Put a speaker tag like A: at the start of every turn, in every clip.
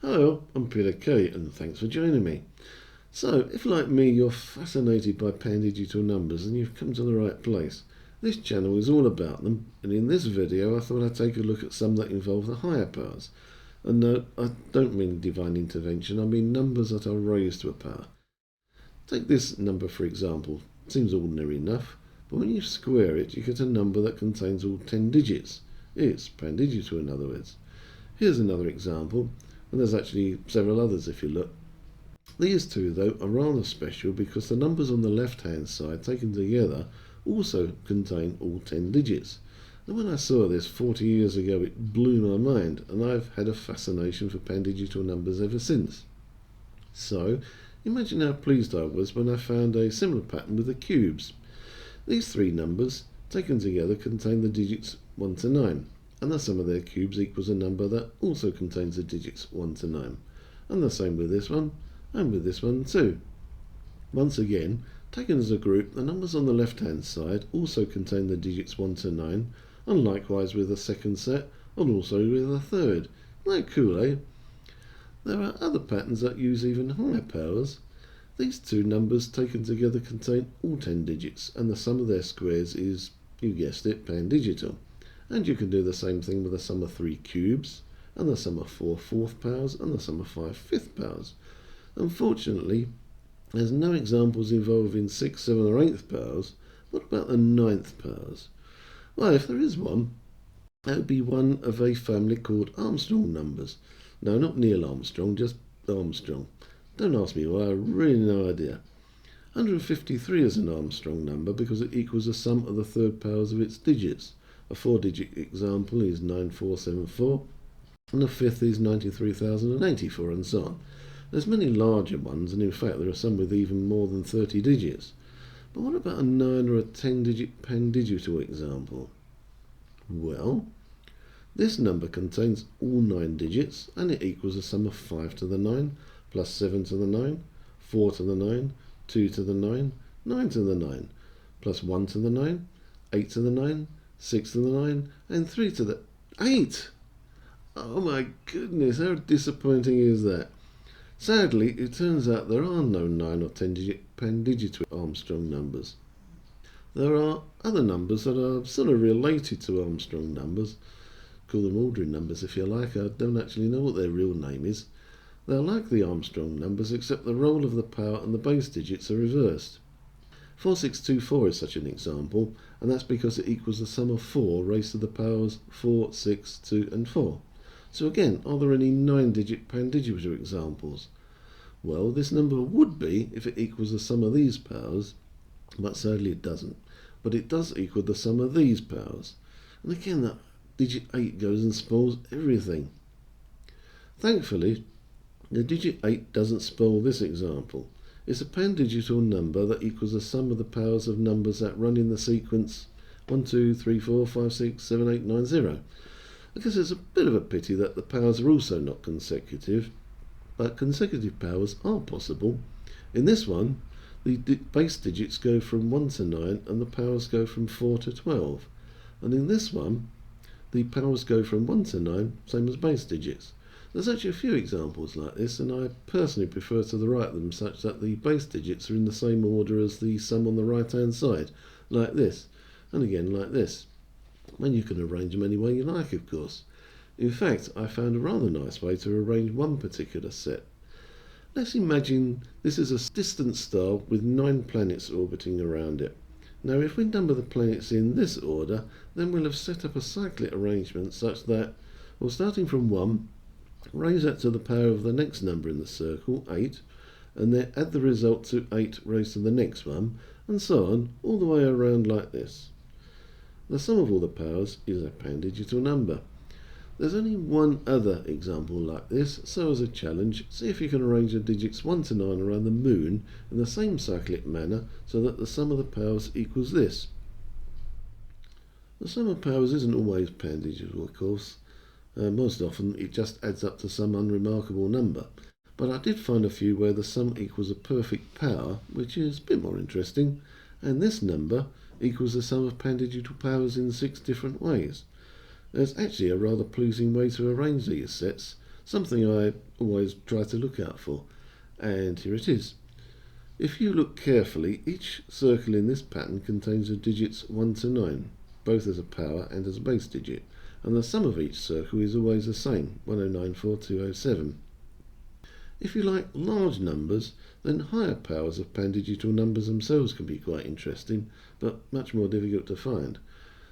A: Hello, I'm Peter K, and thanks for joining me. So, if like me you're fascinated by Pandigital numbers, then you've come to the right place. This channel is all about them, and in this video I thought I'd take a look at some that involve the higher powers. And no, I don't mean divine intervention, I mean numbers that are raised to a power. Take this number for example. It seems ordinary enough, but when you square it you get a number that contains all 10 digits. It's Pandigital in other words. Here's another example. And there's actually several others if you look. These two, though, are rather special because the numbers on the left-hand side taken together also contain all 10 digits. And when I saw this 40 years ago, it blew my mind, and I've had a fascination for Pandigital numbers ever since. So, imagine how pleased I was when I found a similar pattern with the cubes. These three numbers, taken together, contain the digits 1 to 9. And the sum of their cubes equals a number that also contains the digits 1 to 9. And the same with this one, and with this one too. Once again, taken as a group, the numbers on the left-hand side also contain the digits 1 to 9, and likewise with the second set, and also with the third. Isn't that cool, eh? There are other patterns that use even higher powers. These two numbers taken together contain all 10 digits, and the sum of their squares is, you guessed it, Pandigital. And you can do the same thing with the sum of 3 cubes, and the sum of 4 fourth powers, and the sum of 5 fifth powers. Unfortunately, there's no examples involving 6th, 7th or 8th powers. What about the 9th powers? Well, if there is one, that would be one of a family called Armstrong numbers. No, not Neil Armstrong, just Armstrong. Don't ask me why, I really no idea. 153 is an Armstrong number because it equals the sum of the third powers of its digits. A 4-digit example is 9474, and the fifth is 93,084, and so on. There's many larger ones, and in fact there are some with even more than 30 digits. But what about a 9 or a 10-digit Pandigital example? Well, this number contains all 9 digits, and it equals the sum of 5 to the 9, plus 7 to the 9, 4 to the 9, 2 to the 9, 9 to the 9, plus 1 to the 9, 8 to the 9, 6 to the 9, and 3 to the 8. Oh my goodness, how disappointing is that? Sadly, it turns out there are no 9 or 10-digit Pandigital Armstrong numbers. There are other numbers that are sort of related to Armstrong numbers. Call them ordinary numbers if you like. I don't actually know what their real name is. They're like the Armstrong numbers, except the roll of the power and the base digits are reversed. 4624 is such an example, and that's because it equals the sum of 4 raised to the powers 4, 6, 2 and 4. So again, are there any 9-digit Pandigital examples? Well, this number would be if it equals the sum of these powers, but sadly it doesn't. But it does equal the sum of these powers. And again, that digit 8 goes and spoils everything. Thankfully, the digit 8 doesn't spoil this example. It's a Pandigital number that equals the sum of the powers of numbers that run in the sequence 1, 2, 3, 4, 5, 6, 7, 8, 9, 0. I guess it's a bit of a pity that the powers are also not consecutive, but consecutive powers are possible. In this one, the base digits go from 1 to 9 and the powers go from 4 to 12. And in this one, the powers go from 1 to 9, same as base digits. There's actually a few examples like this, and I personally prefer to write them such that the base digits are in the same order as the sum on the right-hand side, like this, and again like this. And you can arrange them any way you like, of course. In fact, I found a rather nice way to arrange one particular set. Let's imagine this is a distant star with 9 planets orbiting around it. Now, if we number the planets in this order, then we'll have set up a cyclic arrangement such that, well, starting from 1, raise that to the power of the next number in the circle, 8, and then add the result to 8 raised to the next one, and so on, all the way around like this. The sum of all the powers is a Pandigital number. There's only one other example like this, so as a challenge, see if you can arrange the digits 1 to 9 around the moon in the same cyclic manner so that the sum of the powers equals this. The sum of powers isn't always Pandigital, of course. Most often it just adds up to some unremarkable number. But I did find a few where the sum equals a perfect power, which is a bit more interesting, and this number equals the sum of Pandigital powers in 6 different ways. There's actually a rather pleasing way to arrange these sets, something I always try to look out for. And here it is. If you look carefully, each circle in this pattern contains the digits 1 to 9, both as a power and as a base digit, and the sum of each circle is always the same, 1094,207. If you like large numbers, then higher powers of Pandigital numbers themselves can be quite interesting, but much more difficult to find.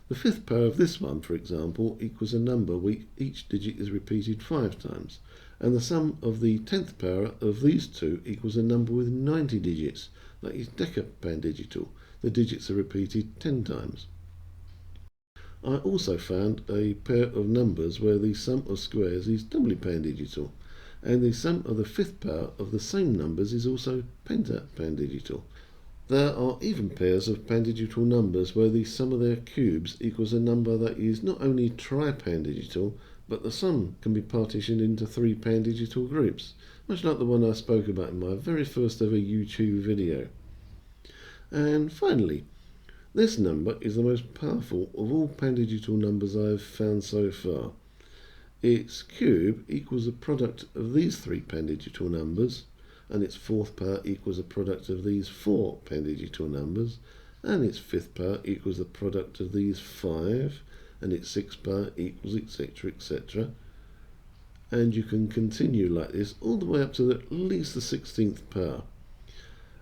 A: The fifth power of this one, for example, equals a number where each digit is repeated 5 times, and the sum of the 10th power of these two equals a number with 90 digits, that is decapandigital. The digits are repeated 10 times. I also found a pair of numbers where the sum of squares is doubly pandigital, and the sum of the fifth power of the same numbers is also pentapandigital. There are even pairs of pandigital numbers where the sum of their cubes equals a number that is not only tripandigital, but the sum can be partitioned into 3 pandigital groups, much like the one I spoke about in my very first ever YouTube video. And finally, this number is the most powerful of all pandigital numbers I have found so far. Its cube equals the product of these 3 pandigital numbers, and its 4th power equals the product of these 4 pandigital numbers, and its 5th power equals the product of these 5, and its 6th power equals etc, etc. And you can continue like this all the way up to at least the 16th power.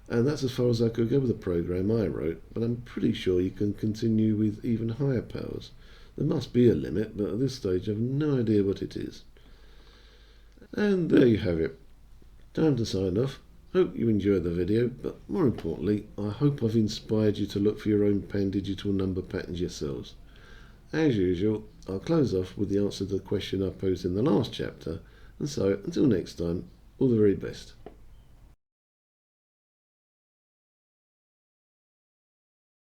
A: And that's as far as I could go with the program I wrote, but I'm pretty sure you can continue with even higher powers. There must be a limit, but at this stage I have no idea what it is. And there you have it. Time to sign off. Hope you enjoyed the video, but more importantly, I hope I've inspired you to look for your own pandigital number patterns yourselves. As usual, I'll close off with the answer to the question I posed in the last chapter, and so until next time, all the very best.